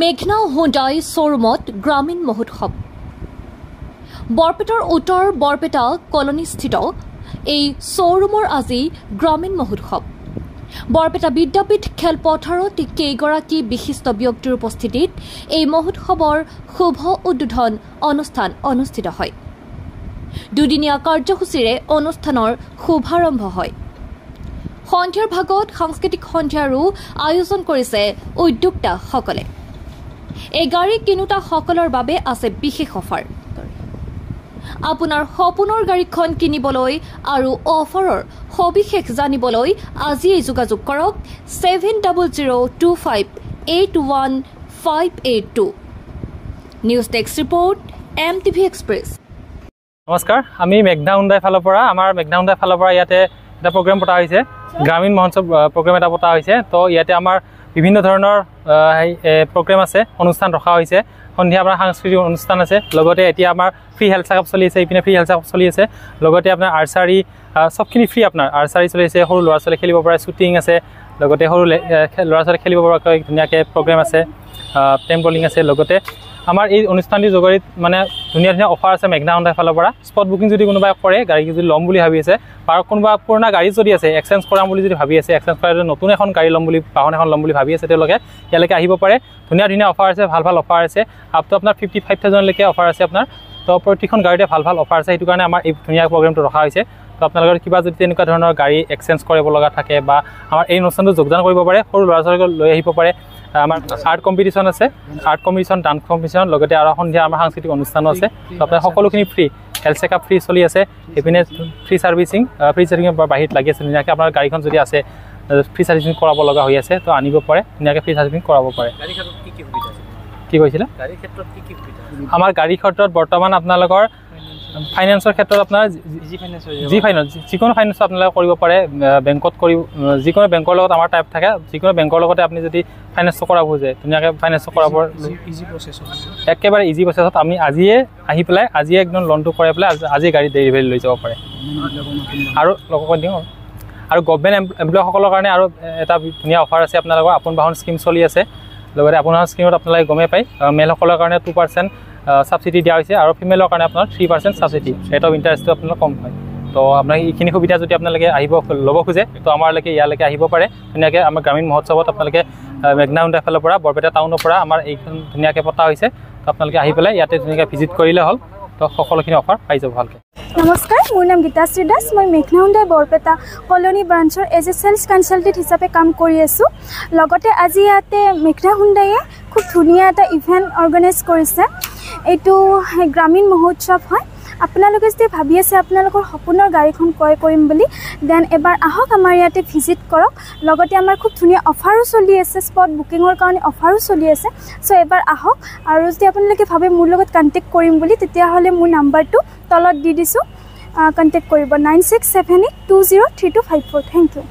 মেঘনা হুণ্ডাই শ্বৰুমত গ্ৰামীণ মহোৎসৱ বৰপেটাৰ উত্তৰ বৰপেটা কলনীস্থিত এই শ্বৰুমৰ আজি গ্ৰামীণ মহোৎসৱ বৰপেটা বিদ্যাপীঠ খেলপথাৰত কেইগৰাকী বিশিষ্ট ব্যক্তিৰ উপস্থিতিত এই মহোৎসৱৰ শুভ উদ্বোধন অনুষ্ঠান অনুষ্ঠিত হয় দুদিনীয়া কাৰ্যসূচীৰে অনুষ্ঠানৰ শুভাৰম্ভ হয় সন্ধিয়াৰ ভাগত সাংস্কৃতিক সন্ধিয়াৰো আয়োজন কৰিছে উদ্যোক্তাসকলে এই গাড়ী কিনোতা সকলৰ বাবে আছে বিশেষ অফাৰ আপোনাৰ সপোনৰ গাড়ীখন কিনিবলৈ আৰু অফাৰৰ সবিশেষ জানিবলৈ আজিয়ে যোগাযোগ কৰক 7002581582 news desk report MTV express নমস্কাৰ আমি মেঘনা হুণ্ডাই ফালৰ পৰা আমাৰ মেঘনা হুণ্ডাই ফালৰ পৰা ইয়াতে এটা প্ৰগ্ৰাম পতা হৈছে গ্ৰামীণ মহোৎসৱ প্ৰগ্ৰাম এটা পতা হৈছে তো ইয়াতে আমাৰ বিভিন্ন ধৰণৰ প্ৰগ্ৰাম আছে অনুষ্ঠান ৰখা হৈছে সন্ধিয়া আপোনাৰ সাংস্কৃতিক অনুষ্ঠান আছে লগতে এতিয়া আমাৰ ফ্ৰী হেল্থ চেকআপ চলি আছে ইপিনে ফ্ৰী হেল্থ চেকআপ চলি আছে লগতে আপোনাৰ আৰ্চাৰী সবখিনি ফ্ৰী আপোনাৰ আৰ্চাৰী চলি আছে সৰু ল'ৰা ছোৱালী খেলিব পৰা শ্বুটিং আছে লগতে সৰু ল'ৰা ছোৱালী খেলিব পৰাকৈ ধুনীয়াকৈ প্ৰগ্ৰাম আছে টেম্পলিং আছে লগতে আমাৰ এই অনুষ্ঠানটিৰ যোগেদি মানে ধুনীয়া ধুনীয়া অফাৰ আছে মেঘনা হুণ্ডাই ফালৰ পৰা স্পট বুকিং যদি কোনোবাই কৰে গাড়ী যদি ল'ম বুলি ভাবি আছে বা কোনোবা পুৰণা গাড়ী যদি আছে এক্সচেঞ্জ কৰাম বুলি যদি ভাবি আছে এক্সচেঞ্জ কৰাৰ নতুন এখন গাড়ী ল'ম বুলি বাহন এখন ল'ম বুলি ভাবি আছে তেওঁলোকে ইয়ালৈকে আহিব পাৰে ধুনীয়া ধুনীয়া অফাৰ আছে ভাল ভাল অফাৰ আছে আপ টু আপোনাৰ 55,000লৈকে অফাৰ আছে আপোনাৰ তো প্ৰতিখন গাড়ীতে ভাল ভাল অফাৰ আছে সেইটো কাৰণে আমাৰ এই ধুনীয়া প্ৰগ্ৰামটো ৰখা হৈছে তো আপোনালোকৰ কিবা যদি তেনেকুৱা ধৰণৰ গাড়ী এক্সচেঞ্জ কৰিব লগা থাকে বা আমাৰ এই অনুষ্ঠানটো যোগদান কৰিব পাৰে সৰু ল'ৰা ছোৱালীক লৈ আহিব পাৰে আমাৰ আৰ্ট কম্পিটিশ্যন আছে আৰ্ট কম্পিটিশ্যন ডান্স কম্পিটিশ্যন লগতে আৰু সন্ধিয়া আমাৰ সাংস্কৃতিক অনুষ্ঠানো আছে তো আপোনাৰ সকলোখিনি ফ্ৰী হেল্থ চেকআপ ফ্ৰী চলি আছে এইপিনে ফ্ৰী চাৰ্ভিচিং বাহিৰত লাগি আছে ধুনীয়াকৈ আপোনাৰ গাড়ীখন যদি আছে ফ্ৰী চাৰ্ভিচিং কৰাব লগা হৈ আছে তো আনিব পাৰে ধুনীয়াকৈ ফ্ৰী চাৰ্ভিচিং কৰাব পাৰে কি কৈছিলে আমাৰ গাড়ী ক্ষেত্ৰত বৰ্তমান আপোনালোকৰ ফাইনেন্সৰ ক্ষেত্ৰত আপোনাৰ জি ফাইনেন্স যিকোনো ফাইনেন্স আপোনালোকে কৰিব পাৰে বেংকত কৰি যিকোনো বেংকৰ লগত আমাৰ টাইপ থাকে যিকোনো বেংকৰ লগতে আপুনি যদি ফাইনেন্স কৰাব খোজে ধুনীয়াকৈ ফাইনেন্স কৰাব ইজি প্ৰচেছ একেবাৰে ইজি প্ৰচেছত আমি আজিয়ে আহি পেলাই আজিয়ে একদম লোনটো কৰাই পেলাই আজি গাড়ী ডেলিভাৰী লৈ যাব পাৰে আৰু লগক দিওঁ আৰু গভৰ্ণমেণ্ট এমপ্লয়ীসকলৰ কাৰণে আৰু এটা ধুনীয়া অফাৰ আছে আপোনালোকৰ আপোন বাহন স্কিম চলি আছে লগতে আপোনাৰ স্কিমত আপোনালোকে গমেই পায় মেলসকলৰ কাৰণে 2% সাবসিডি দিয়া হৈছে আৰু ফিমেলৰ কাৰণে আপোনাৰ 3% সাবসিডি ৰেট অফ ইণ্টাৰেষ্টটো আপোনাৰ কম হয় তো আপোনাৰ এইখিনি সুবিধা যদি আপোনালোকে আহিব ল'ব খোজে তো আমাৰলৈকে ইয়ালৈকে আহিব পাৰে ধুনীয়াকৈ আমাৰ গ্ৰামীণ মহোৎসৱত আপোনালোকে মেঘনা হুণ্ডাই ফালৰ পৰা বৰপেটা টাউনৰ পৰা আমাৰ এইখন ধুনীয়াকৈ পতা হৈছে তো আপোনালোকে আহি পেলাই ইয়াতে ধুনীয়াকৈ ভিজিট কৰিলে হ'ল তো সকলোখিনি অফাৰ পাই যাব ভালকৈ নমস্কাৰ মোৰ নাম গীতাশ্ৰী দাস মই মেঘনা হুণ্ডাই বৰপেটা কলনী ব্ৰাঞ্চৰ এজ এ সেলছ কনসালটেন্ট হিচাপে কাম কৰি আছোঁ লগতে আজি ইয়াতে মেঘনা হুণ্ডাইয়ে খুব ধুনীয়া এটা ইভেণ্ট অৰ্গেনাইজ কৰিছে এইটো গ্ৰামীণ মহোৎসৱ হয় আপোনালোকে যদি ভাবি আছে আপোনালোকৰ সপোনৰ গাড়ীখন ক্ৰয় কৰিম বুলি দেন এবাৰ আহক আমাৰ ইয়াতে ভিজিট কৰক লগতে আমাৰ খুব ধুনীয়া অফাৰো চলি আছে স্পট বুকিঙৰ কাৰণে অফাৰো চলি আছে চ' এবাৰ আহক আৰু যদি আপোনালোকে ভাবে মোৰ লগত কণ্টেক্ট কৰিম বুলি তেতিয়াহ'লে মোৰ নাম্বাৰটো তলত দি দিছোঁ কণ্টেক্ট কৰিব 9678203254 থেংক ইউ